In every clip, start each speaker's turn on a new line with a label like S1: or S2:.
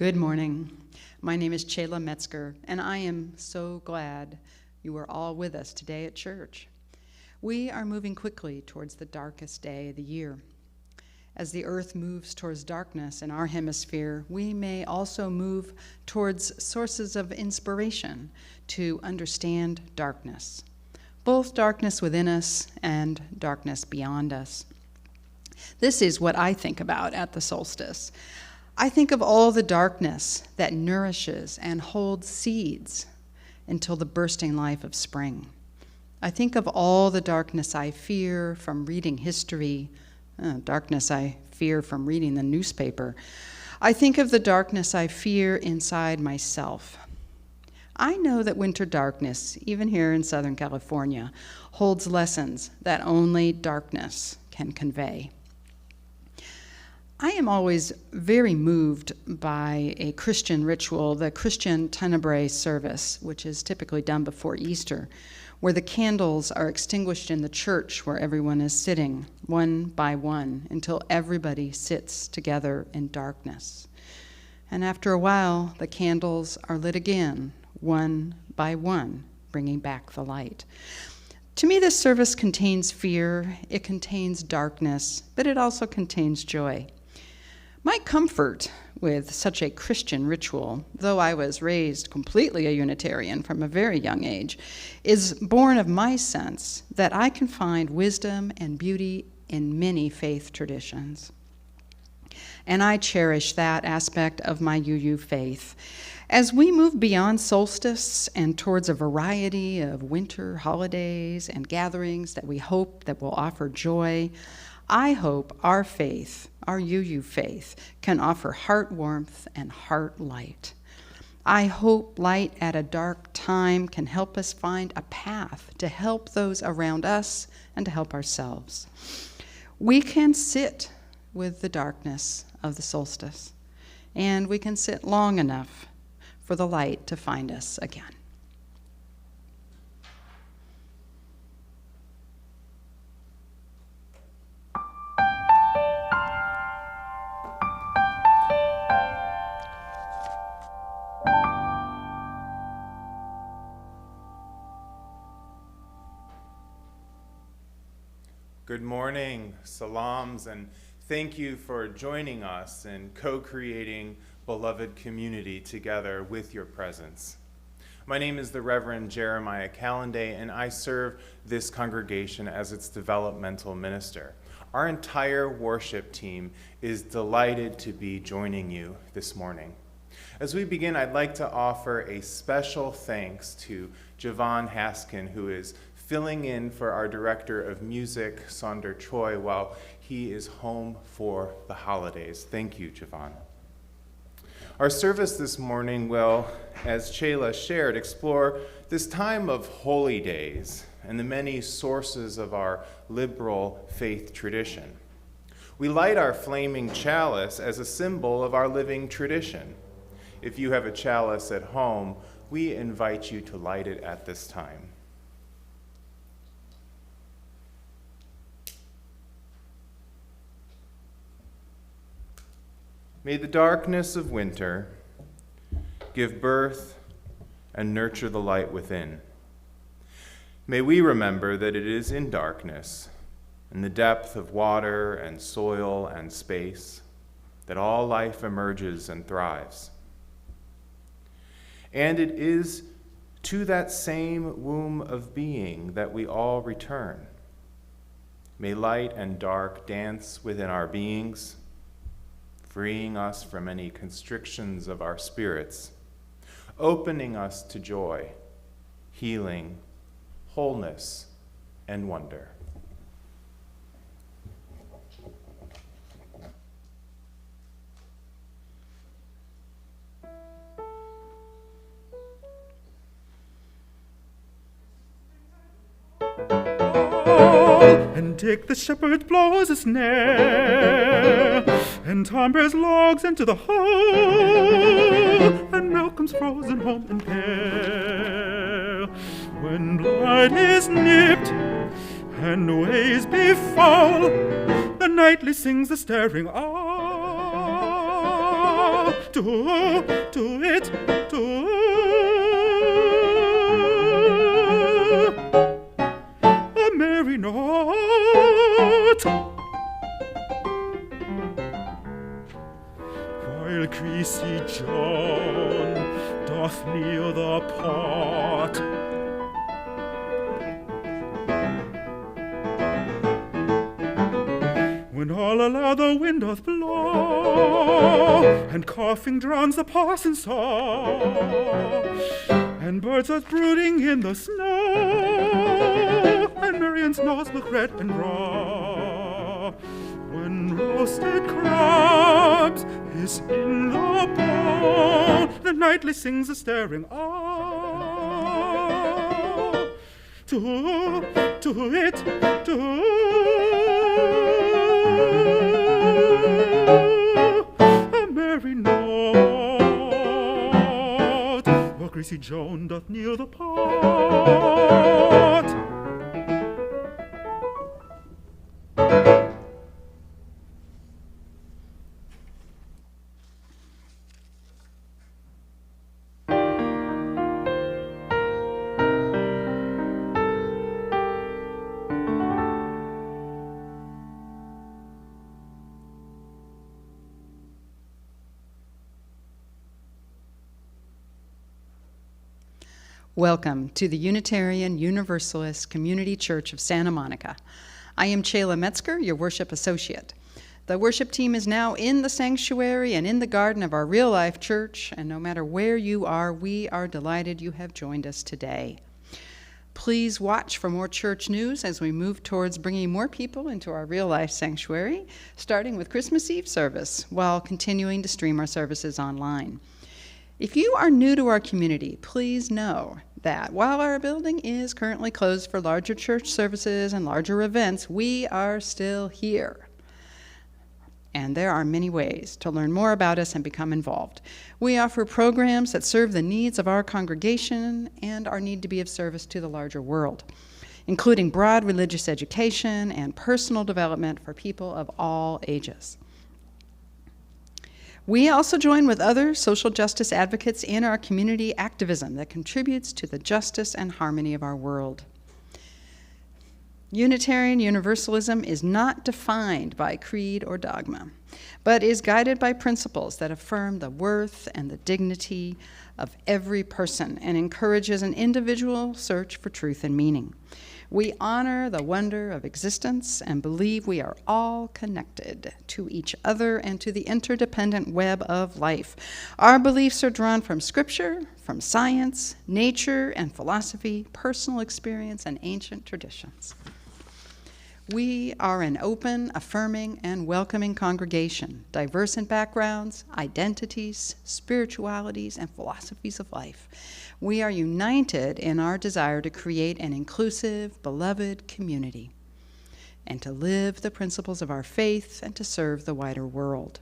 S1: Good morning. My name is Chela Metzger, and I am so glad you are all with us today at church. We are moving quickly towards the darkest day of the year. As the earth moves towards darkness in our hemisphere, we may also move towards sources of inspiration to understand darkness, both darkness within us and darkness beyond us. This is what I think about at the solstice. I think of all the darkness that nourishes and holds seeds until the bursting life of spring. I think of all the darkness I fear from reading history, darkness I fear from reading the newspaper. I think of the darkness I fear inside myself. I know that winter darkness, even here in Southern California, holds lessons that only darkness can convey. I am always very moved by a Christian ritual, the Christian Tenebrae service, which is typically done before Easter, where the candles are extinguished in the church where everyone is sitting, one by one, until everybody sits together in darkness. And after a while, the candles are lit again, one by one, bringing back the light. To me, this service contains fear, it contains darkness, but it also contains joy. My comfort with such a Christian ritual, though I was raised completely a Unitarian from a very young age, is born of my sense that I can find wisdom and beauty in many faith traditions. And I cherish that aspect of my UU faith. As we move beyond solstice and towards a variety of winter holidays and gatherings that we hope that will offer joy, I hope our faith, our UU faith, can offer heart warmth and heart light. I hope light at a dark time can help us find a path to help those around us and to help ourselves. We can sit with the darkness of the solstice, and we can sit long enough for the light to find us again.
S2: Good morning, salams, and thank you for joining us in co-creating beloved community together with your presence. My name is the Reverend Jeremiah Kalendae, and I serve this congregation as its developmental minister. Our entire worship team is delighted to be joining you this morning. As we begin, I'd like to offer a special thanks to Javon Haskin, who is filling in for our director of music, Sonder Choi, while he is home for the holidays. Thank you, Javon. Our service this morning will, as Chela shared, explore this time of holy days and the many sources of our liberal faith tradition. We light our flaming chalice as a symbol of our living tradition. If you have a chalice at home, we invite you to light it at this time. May the darkness of winter give birth and nurture the light within. May we remember that it is in darkness, in the depth of water and soil and space, that all life emerges and thrives. And it is to that same womb of being that we all return. May light and dark dance within our beings, freeing us from any constrictions of our spirits, opening us to joy, healing, wholeness, and wonder.
S3: And Dick the shepherd blows a snare, and Tom bears logs into the hole, and Malcolm's frozen home and care. When blood is nipped and ways befoul, the nightly sings the staring owl. a merry note. While greasy John doth kneel the pot, when all aloud the wind doth blow, and coughing drowns the parson's song, and birds are brooding in the snow, and Marian's nose look red and raw, when roasted crabs is in the bowl, the nightly sings a staring owl. To it, a merry note, while greasy Joan doth kneel the pot.
S1: Welcome to the Unitarian Universalist Community Church of Santa Monica. I am Chela Metzger, your worship associate. The worship team is now in the sanctuary and in the garden of our real-life church, and no matter where you are, we are delighted you have joined us today. Please watch for more church news as we move towards bringing more people into our real-life sanctuary, starting with Christmas Eve service, while continuing to stream our services online. If you are new to our community, please know that while our building is currently closed for larger church services and larger events, we are still here. And there are many ways to learn more about us and become involved. We offer programs that serve the needs of our congregation and our need to be of service to the larger world, including broad religious education and personal development for people of all ages. We also join with other social justice advocates in our community activism that contributes to the justice and harmony of our world. Unitarian Universalism is not defined by creed or dogma, but is guided by principles that affirm the worth and the dignity of every person and encourages an individual search for truth and meaning. We honor the wonder of existence and believe we are all connected to each other and to the interdependent web of life. Our beliefs are drawn from Scripture, from science, nature, and philosophy, personal experience, and ancient traditions. We are an open, affirming, and welcoming congregation, diverse in backgrounds, identities, spiritualities, and philosophies of life. We are united in our desire to create an inclusive, beloved community, and to live the principles of our faith and to serve the wider world.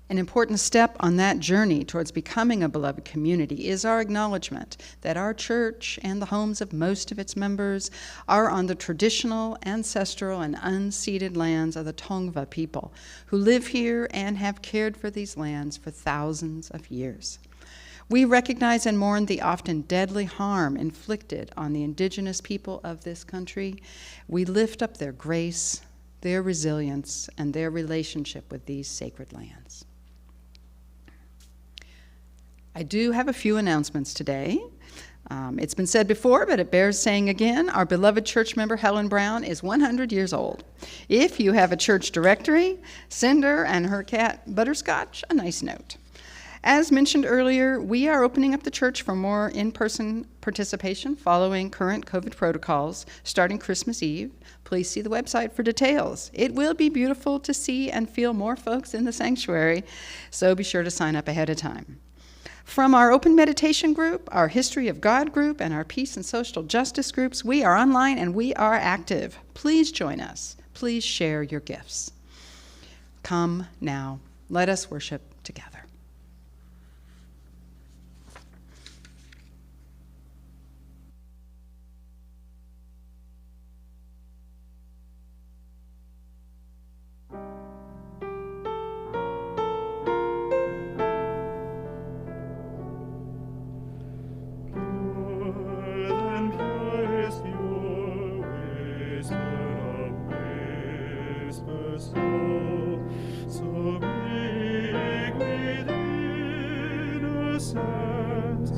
S1: An important step on that journey towards becoming a beloved community is our acknowledgement that our church and the homes of most of its members are on the traditional, ancestral, and unceded lands of the Tongva people, who live here and have cared for these lands for thousands of years. We recognize and mourn the often deadly harm inflicted on the indigenous people of this country. We lift up their grace, their resilience, and their relationship with these sacred lands. I do have a few announcements today. It's been said before, but it bears saying again, our beloved church member Helen Brown is 100 years old. If you have a church directory, send her and her cat Butterscotch a nice note. As mentioned earlier, we are opening up the church for more in-person participation following current COVID protocols starting Christmas Eve. Please see the website for details. It will be beautiful to see and feel more folks in the sanctuary, so be sure to sign up ahead of time. From our open meditation group, our History of God group, and our peace and social justice groups, we are online and we are active. Please join us. Please share your gifts. Come now, let us worship together.
S3: grace bestow, so big within a sense,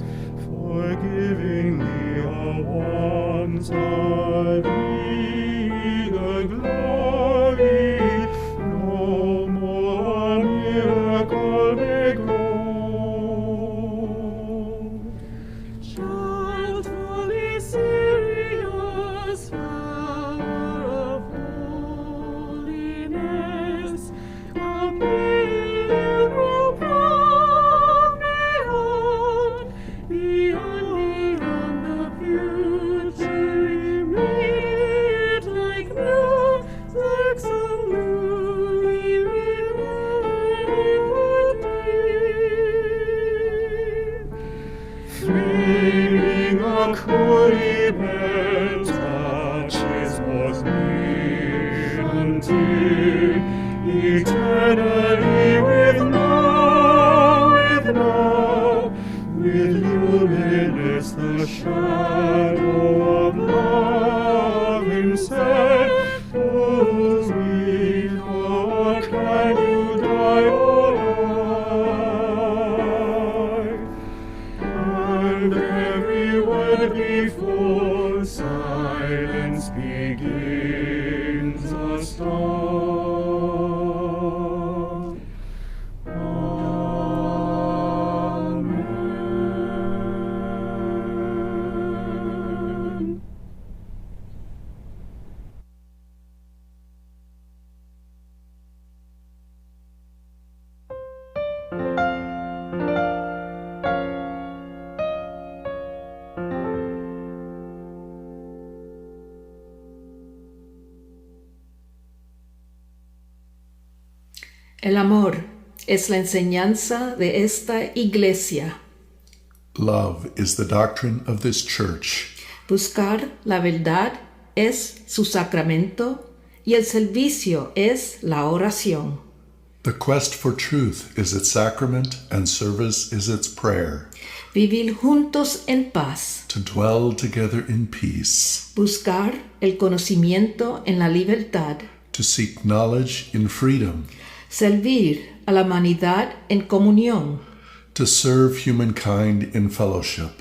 S3: forgiving thee our wants, I be the glory, no more a miracle may grow. Gently serious flower of holiness, a pilgrim from beyond the future, immediate like some newly remembered dream. Flaming accompaniment touches was near until eternally with luminous the shadow of love himself, whose before can you die, O life? And every word before silence begins a song. Amen.
S4: El amor es la enseñanza de esta iglesia.
S5: Love is the doctrine of this church.
S4: Buscar la verdad es su sacramento y el servicio es la oración.
S5: The quest for truth is its sacrament and service is its prayer.
S4: Vivir juntos en paz.
S5: To dwell together in peace.
S4: Buscar el conocimiento en la libertad.
S5: To seek knowledge in freedom.
S4: Servir a la humanidad en comunión.
S5: To serve humankind in fellowship.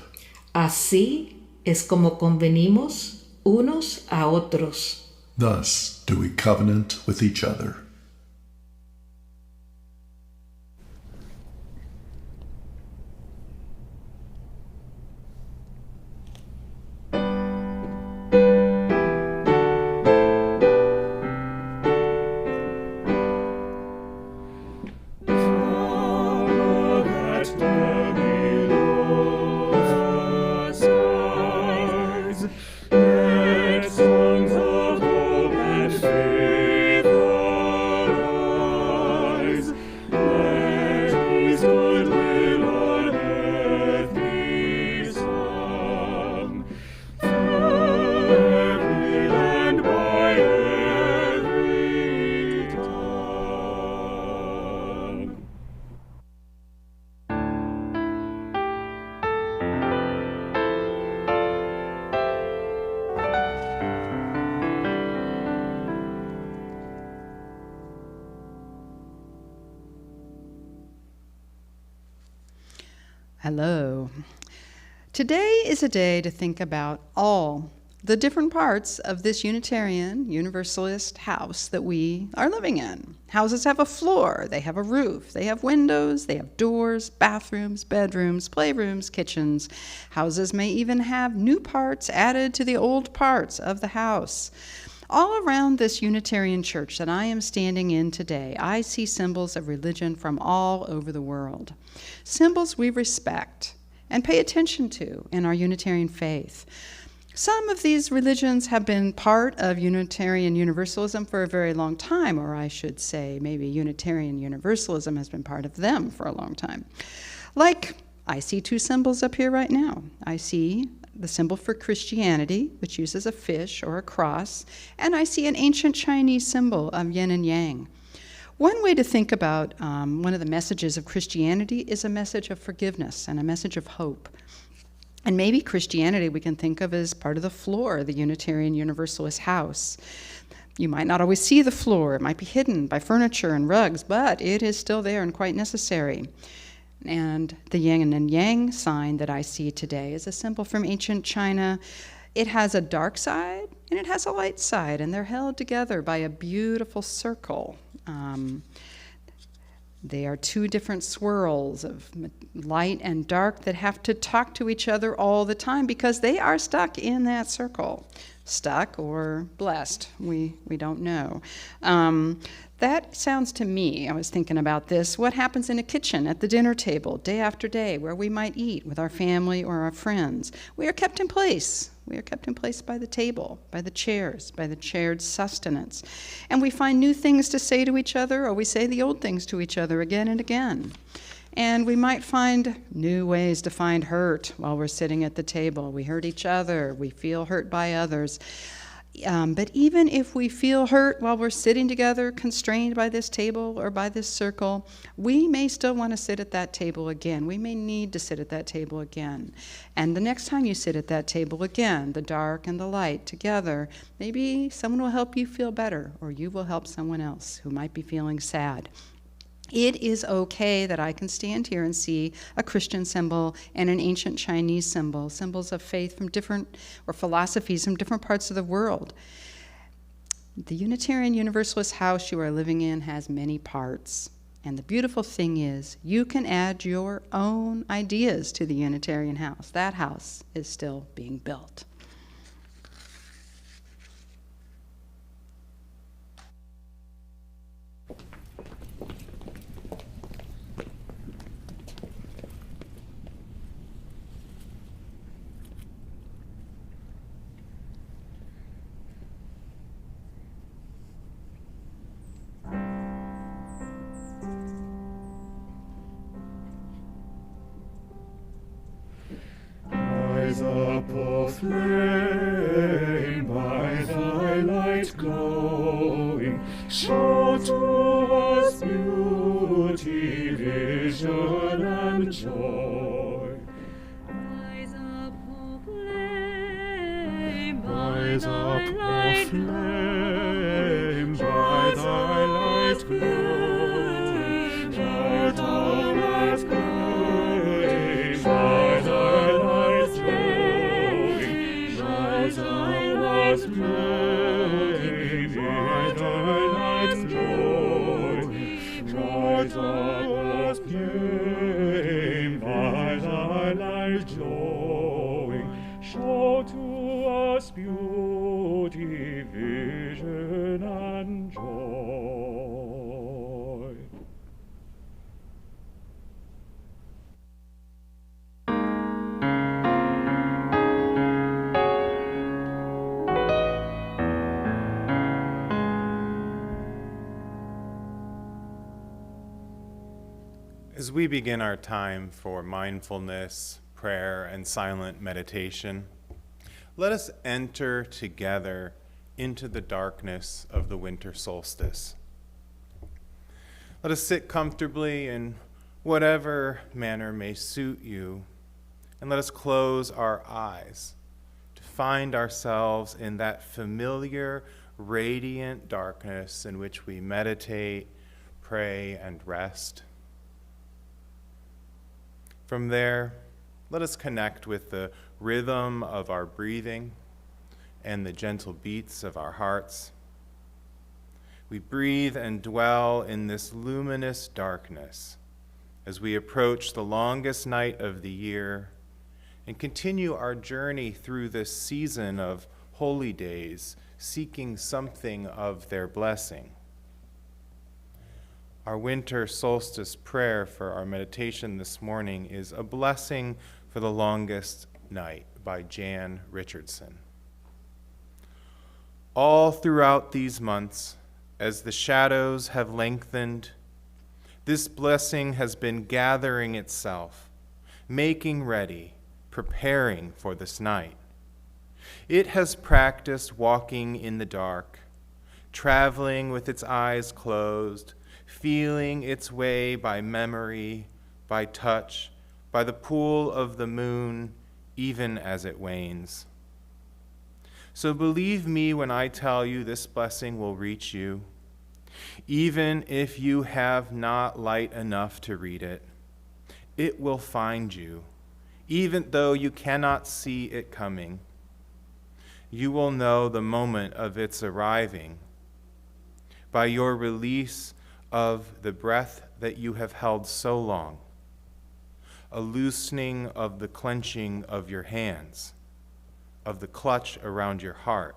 S4: Así es como convenimos unos a otros.
S5: Thus do we covenant with each other.
S1: Hello. Today is a day to think about all the different parts of this Unitarian Universalist house that we are living in. Houses have a floor, they have a roof, they have windows, they have doors, bathrooms, bedrooms, playrooms, kitchens. Houses may even have new parts added to the old parts of the house. All around this Unitarian church that I am standing in today, I see symbols of religion from all over the world. Symbols we respect and pay attention to in our Unitarian faith. Some of these religions have been part of Unitarian Universalism for a very long time, or I should say maybe Unitarian Universalism has been part of them for a long time. Like, I see two symbols up here right now. I see the symbol for Christianity, which uses a fish or a cross, and I see an ancient Chinese symbol of yin and yang. One way to think about one of the messages of Christianity is a message of forgiveness and a message of hope. And maybe Christianity we can think of as part of the floor of the Unitarian Universalist house. You might not always see the floor. It might be hidden by furniture and rugs, but it is still there and quite necessary. And the yin and yang sign that I see today is a symbol from ancient China. It has a dark side and it has a light side, and they're held together by a beautiful circle. They are two different swirls of light and dark that have to talk to each other all the time because they are stuck in that circle. Stuck or blessed, we don't know. That sounds to me, I was thinking about this, what happens in a kitchen at the dinner table day after day where we might eat with our family or our friends. We are kept in place. We are kept in place by the table, by the chairs, by the shared sustenance. And we find new things to say to each other, or we say the old things to each other again and again. And we might find new ways to find hurt while we're sitting at the table. We hurt each other. We feel hurt by others. But even if we feel hurt while we're sitting together, constrained by this table or by this circle, we may still want to sit at that table again. We may need to sit at that table again. And the next time you sit at that table again, the dark and the light together, maybe someone will help you feel better, or you will help someone else who might be feeling sad. It is okay that I can stand here and see a Christian symbol and an ancient Chinese symbol, symbols of faith from different, or philosophies from different parts of the world. The Unitarian Universalist house you are living in has many parts. And the beautiful thing is, you can add your own ideas to the Unitarian house. That house is still being built.
S3: Rise up, O flame, by thy light glowing, show to us beauty, vision, and joy.
S6: Rise up, O flame,
S3: Rise up, O flame, by thy light glowing, by thy light glowing, by thy light glowing, rise up, O flame, by thy light glowing, rise up, O flame, by thy light glowing, show to us beauty, vision, and joy.
S2: As we begin our time for mindfulness, prayer, and silent meditation, let us enter together into the darkness of the winter solstice. Let us sit comfortably in whatever manner may suit you, and let us close our eyes to find ourselves in that familiar, radiant darkness in which we meditate, pray, and rest. From there, let us connect with the rhythm of our breathing and the gentle beats of our hearts. We breathe and dwell in this luminous darkness as we approach the longest night of the year and continue our journey through this season of holy days, seeking something of their blessing. Our winter solstice prayer for our meditation this morning is A Blessing for the Longest Night by Jan Richardson. All throughout these months, as the shadows have lengthened, this blessing has been gathering itself, making ready, preparing for this night. It has practiced walking in the dark, traveling with its eyes closed, feeling its way by memory, by touch, by the pool of the moon, even as it wanes. So believe me when I tell you this blessing will reach you, even if you have not light enough to read it. It will find you, even though you cannot see it coming. You will know the moment of its arriving by your release of the breath that you have held so long, a loosening of the clenching of your hands, of the clutch around your heart,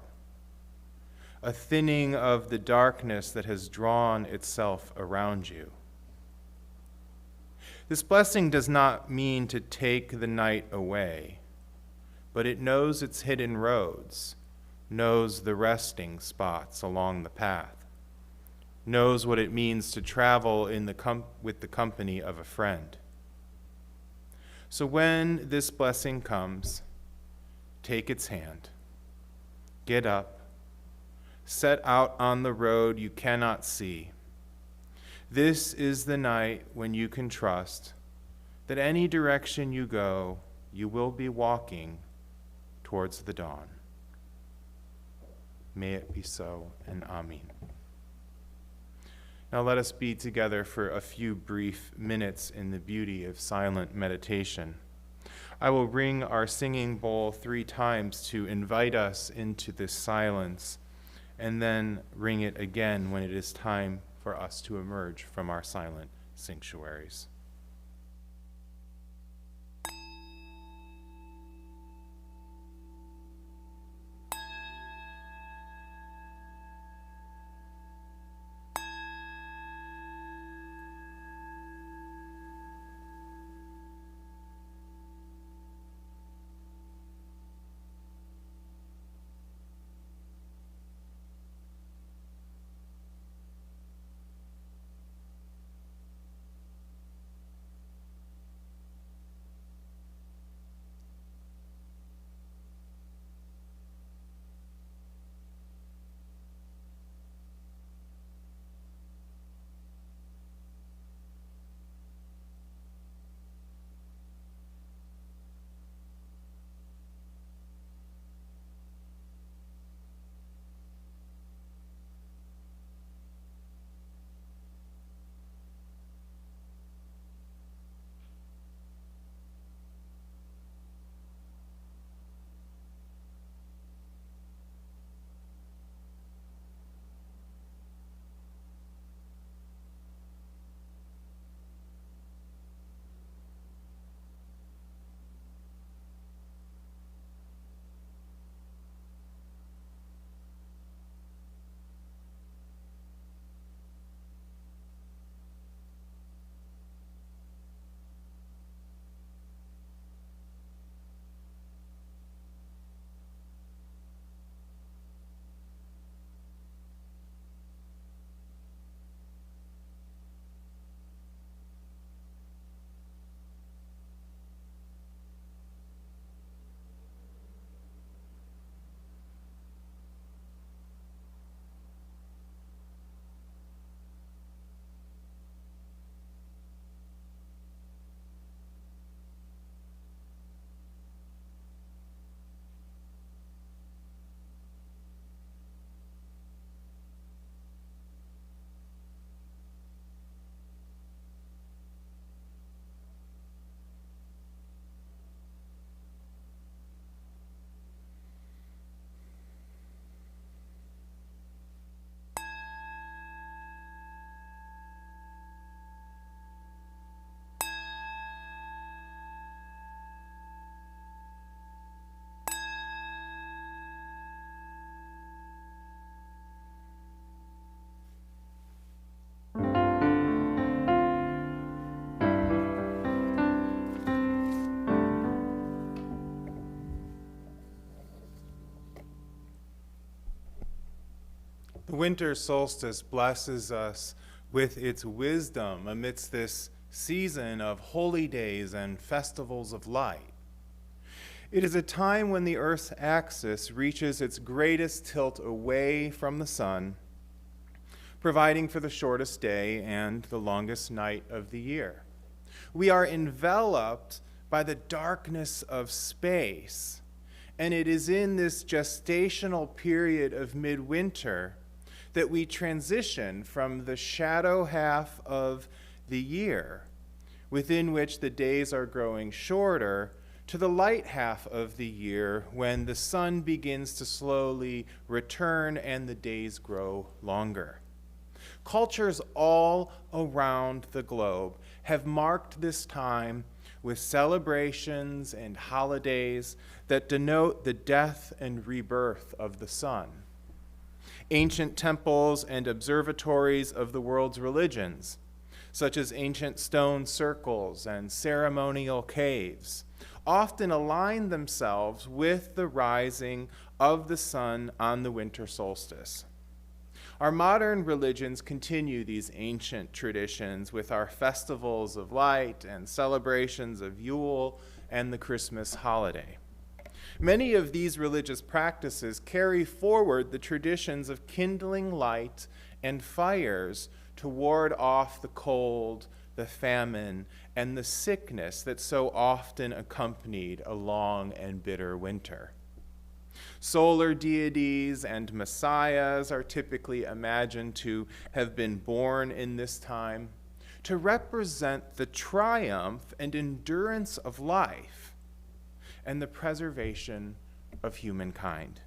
S2: a thinning of the darkness that has drawn itself around you. This blessing does not mean to take the night away, but it knows its hidden roads, knows the resting spots along the path, knows what it means to travel with the company of a friend. So when this blessing comes, take its hand, get up, set out on the road you cannot see. This is the night when you can trust that any direction you go, you will be walking towards the dawn. May it be so, and Amen. Now let us be together for a few brief minutes in the beauty of silent meditation. I will ring our singing bowl 3 times to invite us into this silence, and then ring it again when it is time for us to emerge from our silent sanctuaries. The winter solstice blesses us with its wisdom amidst this season of holy days and festivals of light. It is a time when the Earth's axis reaches its greatest tilt away from the sun, providing for the shortest day and the longest night of the year. We are enveloped by the darkness of space, And it is in this gestational period of midwinter that we transition from the shadow half of the year, within which the days are growing shorter, to the light half of the year when the sun begins to slowly return and the days grow longer. Cultures all around the globe have marked this time with celebrations and holidays that denote the death and rebirth of the sun. Ancient temples and observatories of the world's religions, such as ancient stone circles and ceremonial caves, often align themselves with the rising of the sun on the winter solstice. Our modern religions continue these ancient traditions with our festivals of light and celebrations of Yule and the Christmas holiday. Many of these religious practices carry forward the traditions of kindling light and fires to ward off the cold, the famine, and the sickness that so often accompanied a long and bitter winter. Solar deities and messiahs are typically imagined to have been born in this time to represent the triumph and endurance of life and the preservation of humankind.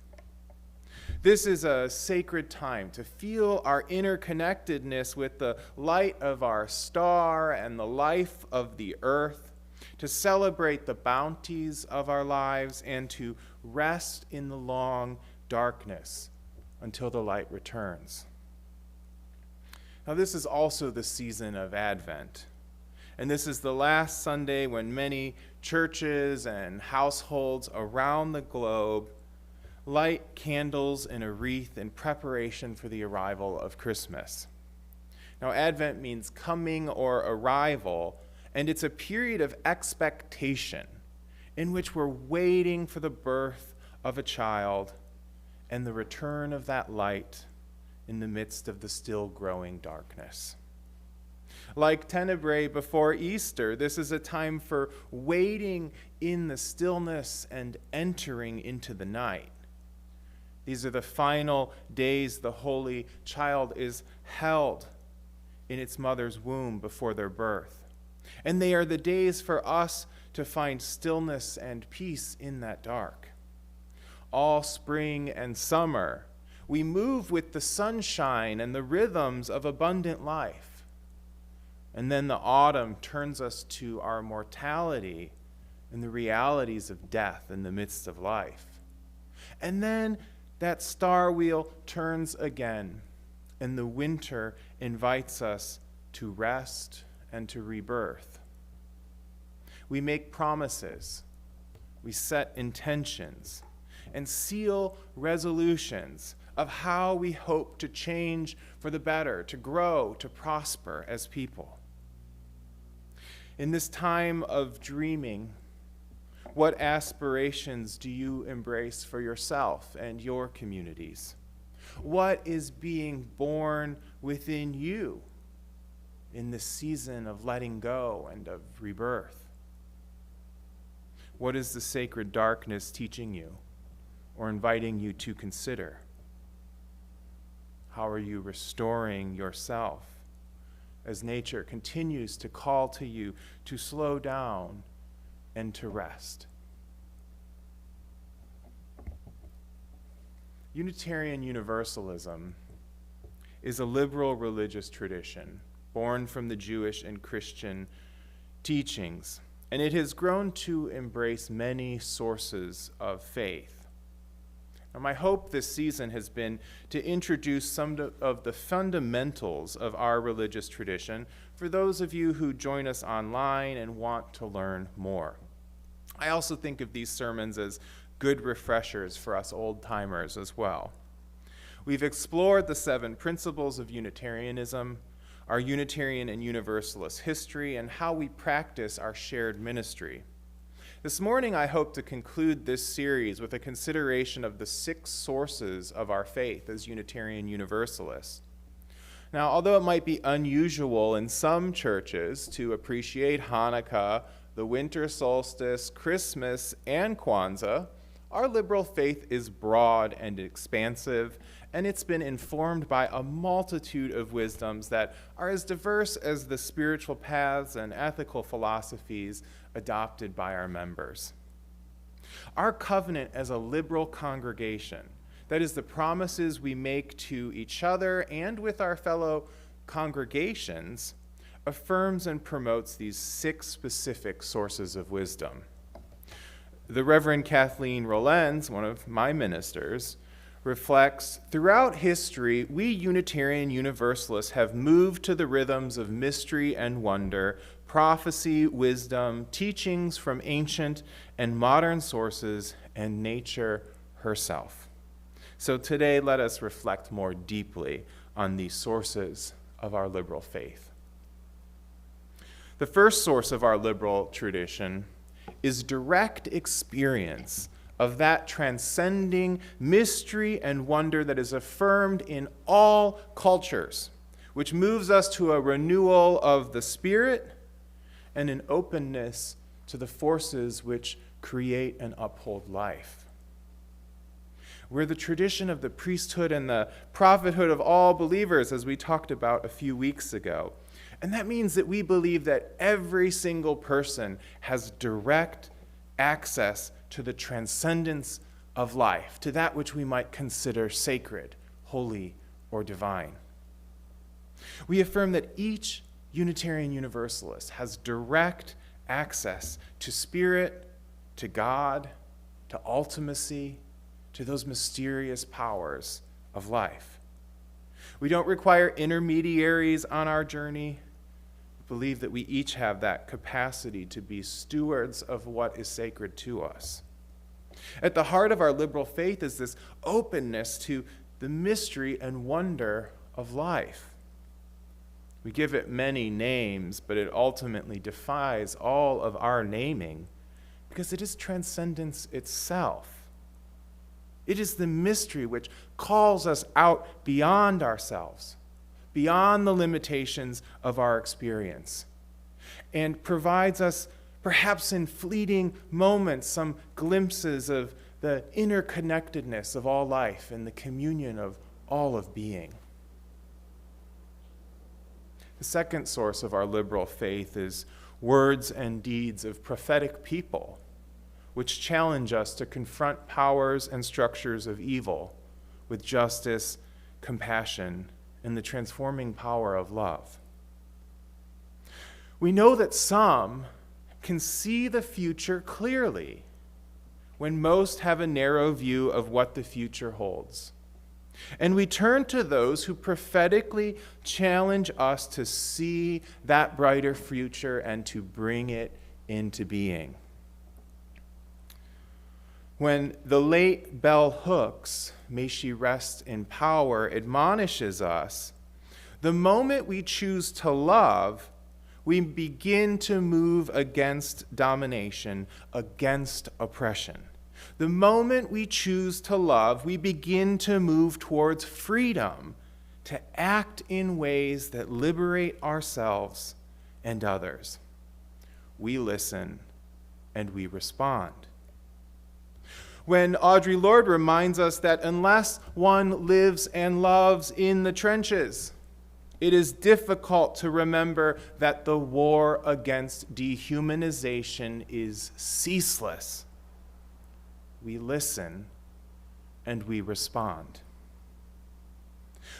S2: This is a sacred time to feel our interconnectedness with the light of our star and the life of the earth, to celebrate the bounties of our lives, and to rest in the long darkness until the light returns. Now, this is also the season of Advent, and this is the last Sunday when many churches and households around the globe light candles in a wreath in preparation for the arrival of Christmas. Now, Advent means coming or arrival, and it's a period of expectation in which we're waiting for the birth of a child and the return of that light in the midst of the still growing darkness. Like Tenebrae before Easter, this is a time for waiting in the stillness and entering into the night. These are the final days the Holy Child is held in its mother's womb before their birth. And they are the days for us to find stillness and peace in that dark. All spring and summer, we move with the sunshine and the rhythms of abundant life. And then the autumn turns us to our mortality and the realities of death in the midst of life. And then that star wheel turns again, and the winter invites us to rest and to rebirth. We make promises, we set intentions, and seal resolutions of how we hope to change for the better, to grow, to prosper as people. In this time of dreaming, what aspirations do you embrace for yourself and your communities? What is being born within you in this season of letting go and of rebirth? What is the sacred darkness teaching you or inviting you to consider? How are you restoring yourself as nature continues to call to you to slow down and to rest? Unitarian Universalism is a liberal religious tradition born from the Jewish and Christian teachings, and it has grown to embrace many sources of faith. Now, my hope this season has been to introduce some of the fundamentals of our religious tradition for those of you who join us online and want to learn more. I also think of these sermons as good refreshers for us old-timers as well. We've explored the 7 principles of Unitarianism, our Unitarian and Universalist history, and how we practice our shared ministry. This morning, I hope to conclude this series with a consideration of the 6 sources of our faith as Unitarian Universalists. Now, although it might be unusual in some churches to appreciate Hanukkah, the winter solstice, Christmas, and Kwanzaa, Our liberal faith is broad and expansive, and it's been informed by a multitude of wisdoms that are as diverse as the spiritual paths and ethical philosophies adopted by our members. Our covenant as a liberal congregation, that is, the promises we make to each other and with our fellow congregations, affirms and promotes these 6 specific sources of wisdom. The Reverend Kathleen Rollens, one of my ministers, reflects, throughout history, we Unitarian Universalists have moved to the rhythms of mystery and wonder, prophecy, wisdom, teachings from ancient and modern sources, and nature herself. So today, let us reflect more deeply on these sources of our liberal faith. The first source of our liberal tradition is direct experience of that transcending mystery and wonder that is affirmed in all cultures, which moves us to a renewal of the spirit and an openness to the forces which create and uphold life. We're the tradition of the priesthood and the prophethood of all believers, as we talked about a few weeks ago. And that means that we believe that every single person has direct access to the transcendence of life, to that which we might consider sacred, holy, or divine. We affirm that each Unitarian Universalist has direct access to spirit, to God, to ultimacy, to those mysterious powers of life. We don't require intermediaries on our journey. We believe that we each have that capacity to be stewards of what is sacred to us. At the heart of our liberal faith is this openness to the mystery and wonder of life. We give it many names, but it ultimately defies all of our naming because it is transcendence itself. It is the mystery which calls us out beyond ourselves, beyond the limitations of our experience, and provides us, perhaps in fleeting moments, some glimpses of the interconnectedness of all life and the communion of all of being. The second source of our liberal faith is words and deeds of prophetic people, which challenge us to confront powers and structures of evil with justice, compassion, and the transforming power of love. We know that some can see the future clearly when most have a narrow view of what the future holds. And we turn to those who prophetically challenge us to see that brighter future and to bring it into being. When the late bell Hooks, may she rest in power, admonishes us, the moment we choose to love, we begin to move against domination, against oppression. The moment we choose to love, we begin to move towards freedom, to act in ways that liberate ourselves and others. We listen and we respond. When Audre Lorde reminds us that unless one lives and loves in the trenches, it is difficult to remember that the war against dehumanization is ceaseless. We listen and we respond.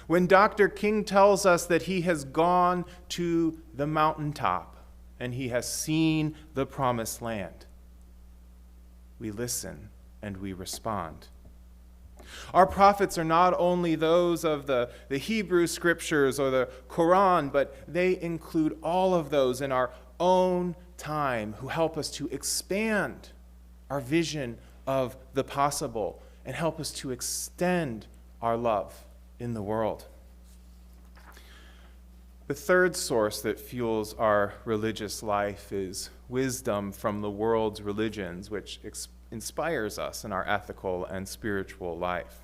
S2: When Dr. King tells us that he has gone to the mountaintop and he has seen the promised land, we listen and we respond. Our prophets are not only those of the Hebrew scriptures or the Quran, but they include all of those in our own time who help us to expand our vision of the possible and help us to extend our love in the world. The third source that fuels our religious life is wisdom from the world's religions, which inspires us in our ethical and spiritual life.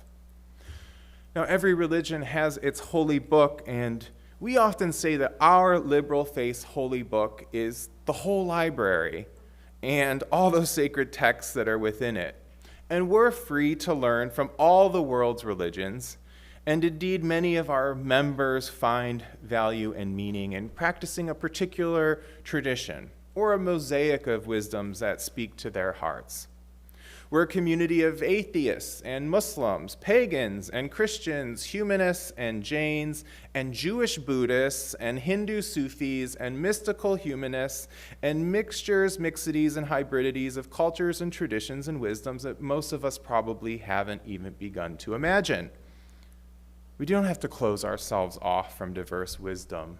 S2: Now, every religion has its holy book, and we often say that our liberal faith's holy book is the whole library and all those sacred texts that are within it. And we're free to learn from all the world's religions, and indeed many of our members find value and meaning in practicing a particular tradition or a mosaic of wisdoms that speak to their hearts. We're a community of atheists and Muslims, pagans and Christians, humanists and Jains, and Jewish Buddhists and Hindu Sufis and mystical humanists, and mixtures, mixities, and hybridities of cultures and traditions and wisdoms that most of us probably haven't even begun to imagine. We don't have to close ourselves off from diverse wisdom,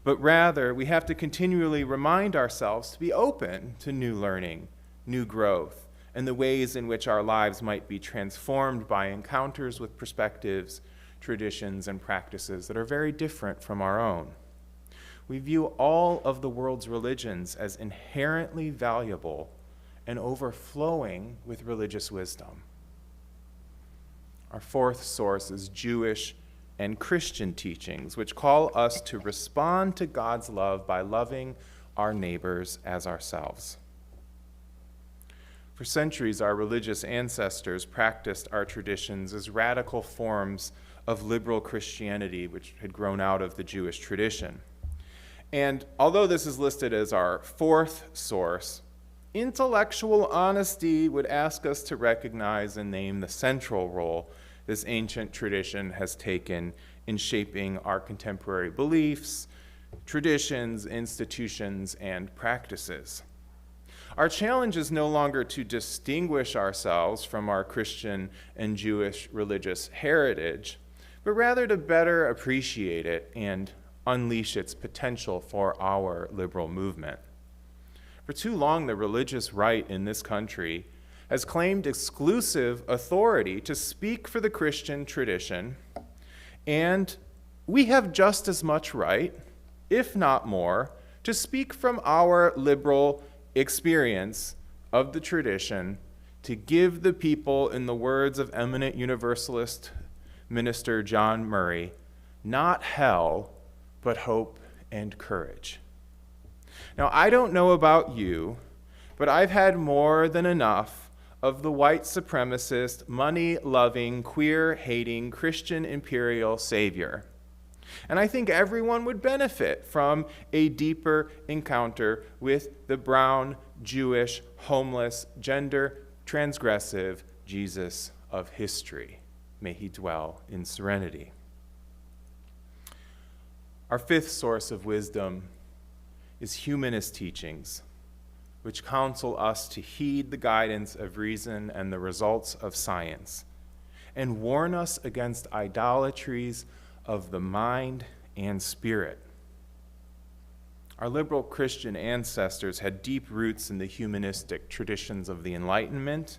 S2: but rather we have to continually remind ourselves to be open to new learning, new growth, and the ways in which our lives might be transformed by encounters with perspectives, traditions, and practices that are very different from our own. We view all of the world's religions as inherently valuable and overflowing with religious wisdom. Our fourth source is Jewish and Christian teachings, which call us to respond to God's love by loving our neighbors as ourselves. For centuries, our religious ancestors practiced our traditions as radical forms of liberal Christianity, which had grown out of the Jewish tradition. And although this is listed as our fourth source, intellectual honesty would ask us to recognize and name the central role this ancient tradition has taken in shaping our contemporary beliefs, traditions, institutions, and practices. Our challenge is no longer to distinguish ourselves from our Christian and Jewish religious heritage, but rather to better appreciate it and unleash its potential for our liberal movement. For too long, the religious right in this country has claimed exclusive authority to speak for the Christian tradition, and we have just as much right, if not more, to speak from our liberal experience of the tradition to give the people, in the words of eminent Universalist minister John Murray, not hell, but hope and courage. Now, I don't know about you, but I've had more than enough of the white supremacist, money-loving, queer-hating Christian imperial savior. And I think everyone would benefit from a deeper encounter with the brown, Jewish, homeless, gender transgressive Jesus of history. May he dwell in serenity. Our fifth source of wisdom is humanist teachings, which counsel us to heed the guidance of reason and the results of science, and warn us against idolatries of the mind and spirit. Our liberal Christian ancestors had deep roots in the humanistic traditions of the Enlightenment,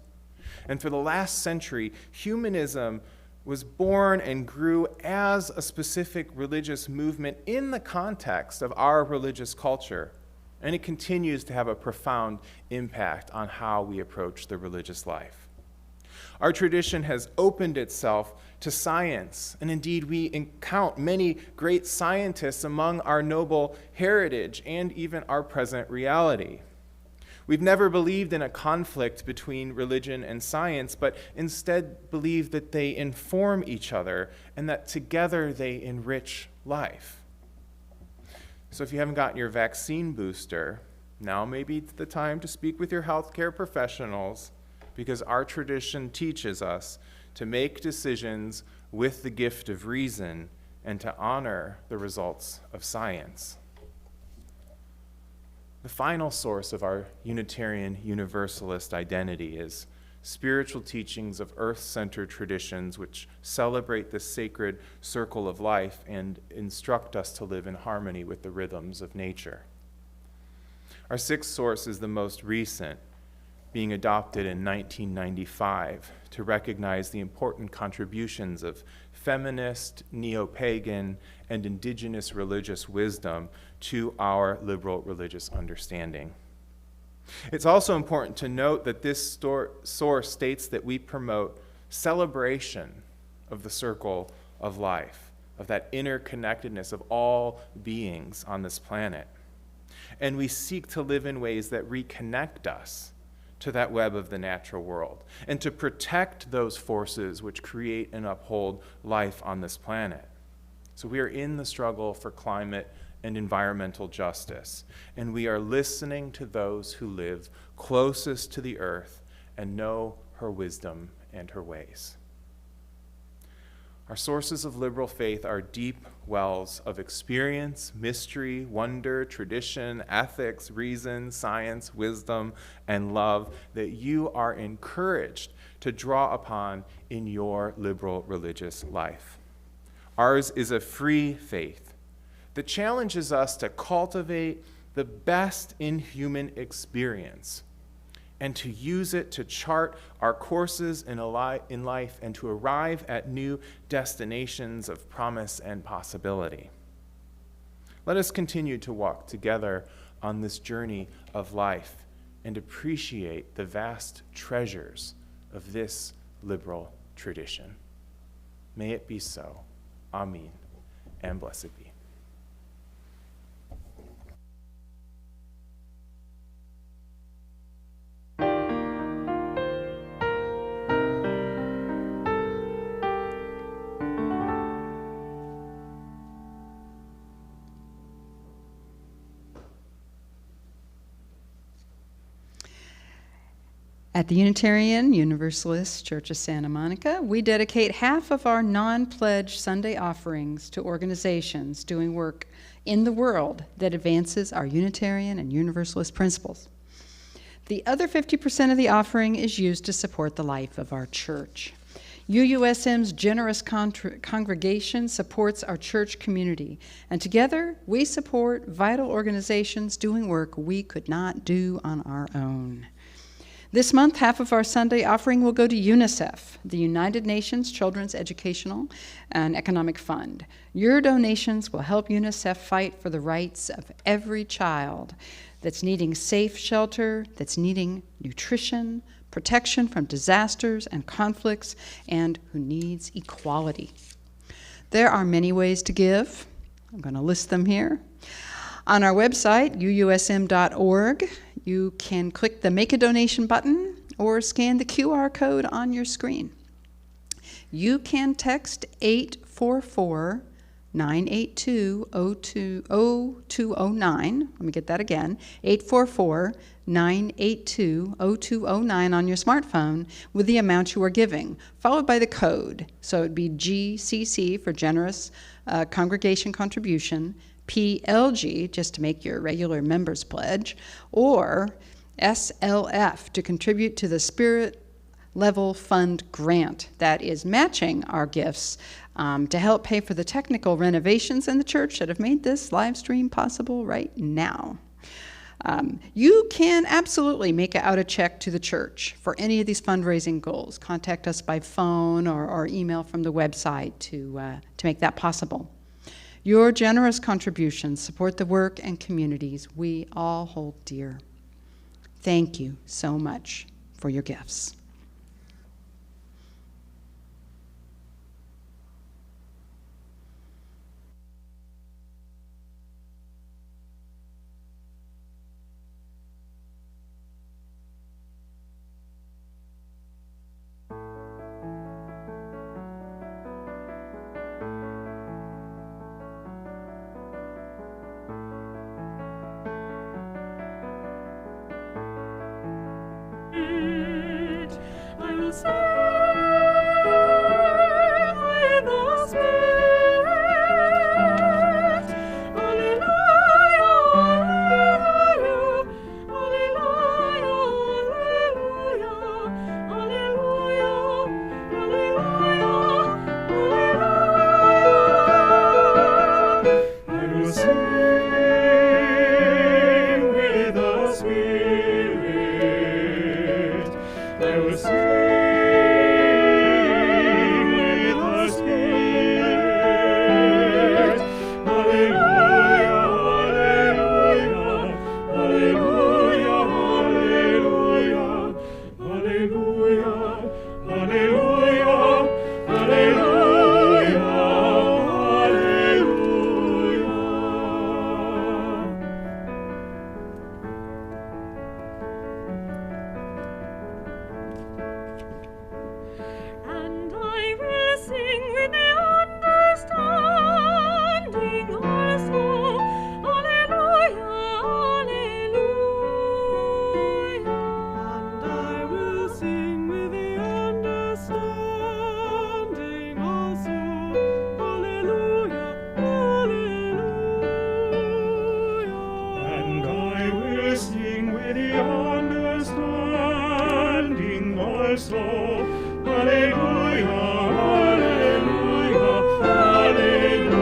S2: and for the last century, humanism was born and grew as a specific religious movement in the context of our religious culture, and it continues to have a profound impact on how we approach the religious life. Our tradition has opened itself to science, and indeed we count many great scientists among our noble heritage and even our present reality. We've never believed in a conflict between religion and science, but instead believe that they inform each other and that together they enrich life. So if you haven't gotten your vaccine booster, now may be the time to speak with your healthcare professionals, because our tradition teaches us to make decisions with the gift of reason and to honor the results of science. The final source of our Unitarian Universalist identity is spiritual teachings of earth-centered traditions which celebrate the sacred circle of life and instruct us to live in harmony with the rhythms of nature. Our sixth source is the most recent, being adopted in 1995 to recognize the important contributions of feminist, neo-pagan, and indigenous religious wisdom to our liberal religious understanding. It's also important to note that this source states that we promote celebration of the circle of life, of that interconnectedness of all beings on this planet. And we seek to live in ways that reconnect us to that web of the natural world and to protect those forces which create and uphold life on this planet. So we are in the struggle for climate and environmental justice, and we are listening to those who live closest to the earth and know her wisdom and her ways. Our sources of liberal faith are deep wells of experience, mystery, wonder, tradition, ethics, reason, science, wisdom, and love that you are encouraged to draw upon in your liberal religious life. Ours is a free faith that challenges us to cultivate the best in human experience and to use it to chart our courses in life and to arrive at new destinations of promise and possibility. Let us continue to walk together on this journey of life and appreciate the vast treasures of this liberal tradition. May it be so. Amen, and blessed be.
S1: At the Unitarian Universalist Church of Santa Monica, we dedicate half of our non-pledge Sunday offerings to organizations doing work in the world that advances our Unitarian and Universalist principles. The other 50% of the offering is used to support the life of our church. UUSM's generous congregation supports our church community, and together we support vital organizations doing work we could not do on our own. This month, half of our Sunday offering will go to UNICEF, the United Nations Children's Educational and Economic Fund. Your donations will help UNICEF fight for the rights of every child that's needing safe shelter, that's needing nutrition, protection from disasters and conflicts, and who needs equality. There are many ways to give. I'm going to list them here. On our website, uusm.org, you can click the Make a Donation button or scan the QR code on your screen. You can text 844-982-0209. Let me get that again. 844-982-0209 on your smartphone with the amount you are giving, followed by the code. So it would be GCC for Generous Congregation Contribution, PLG, just to make your regular members pledge, or SLF to contribute to the Spirit Level Fund grant that is matching our gifts to help pay for the technical renovations in the church that have made this live stream possible right now. You can absolutely make out a check to the church for any of these fundraising goals. Contact us by phone or email from the website to make that possible. Your generous contributions support the work and communities we all hold dear. Thank you so much for your gifts.
S3: soul. Alleluia, alleluia, alleluia.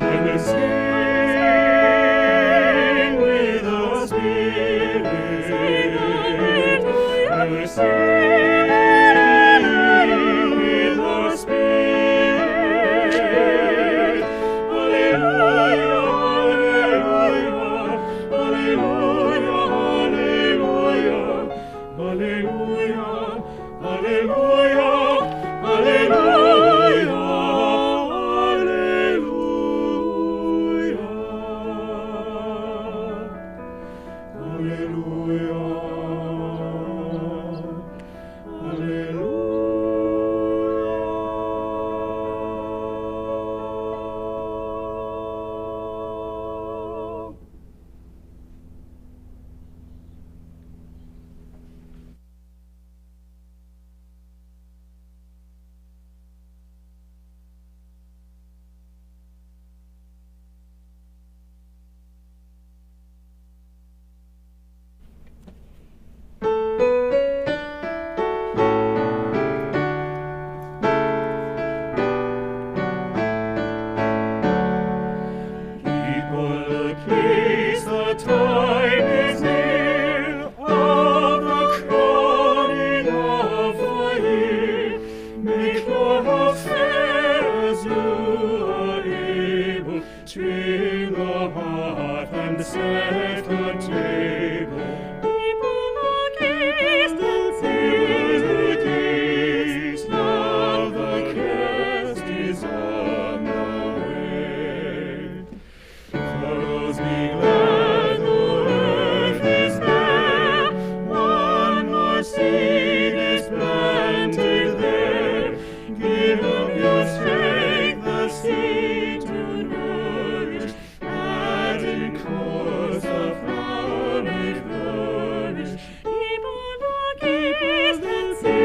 S3: And the sing with the Spirit, and the sing with the Spirit. Alleluia, alleluia, alleluia, alleluia, alleluia, alleluia, set the table. People look east and see. Now the guest is on the way. Furrows be glad, the earth is bare. One more seed is planted there. Give up your strength, the seed to nourish. Add in course the flower may flourish. People look east and see.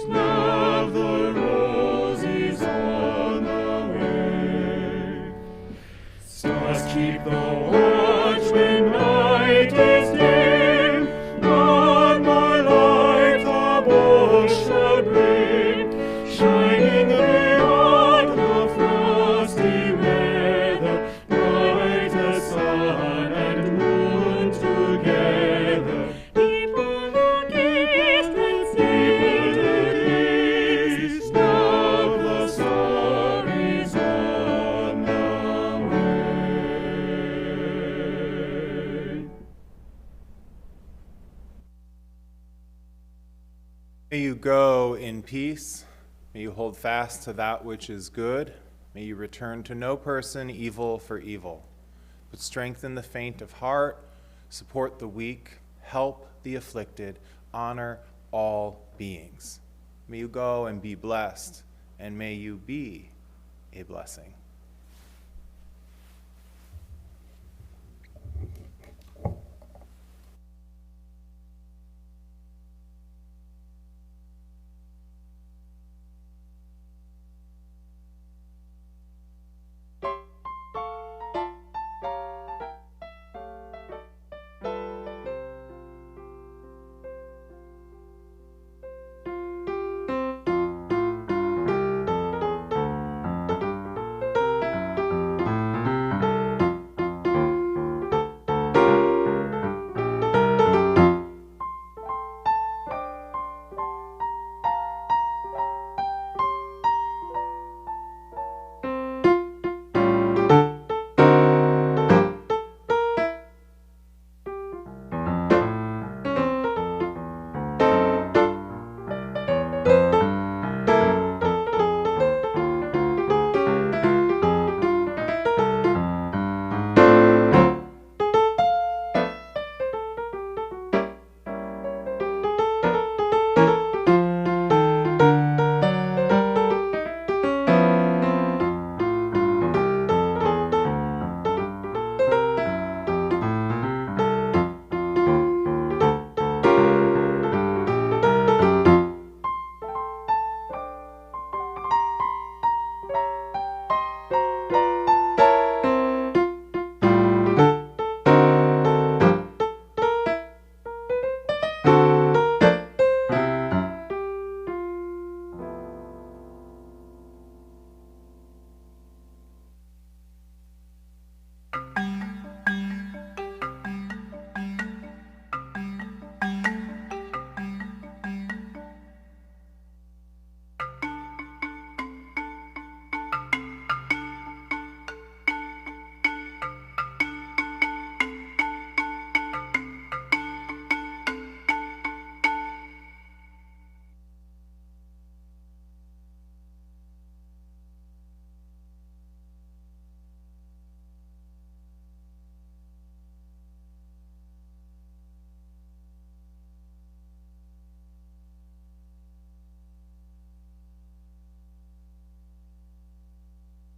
S3: Now the rose is on the way. Stars keep the watch when night is dim. One more light the bolt shall bring, shining beyond the frosty weather, bright as sun and moon together. People look east and see. Now the star is on the way.
S2: May you go in peace. May you hold fast to that which is good. May you return to no person evil for evil, but strengthen the faint of heart, support the weak, help the afflicted, honor all beings. May you go and be blessed, and may you be a blessing.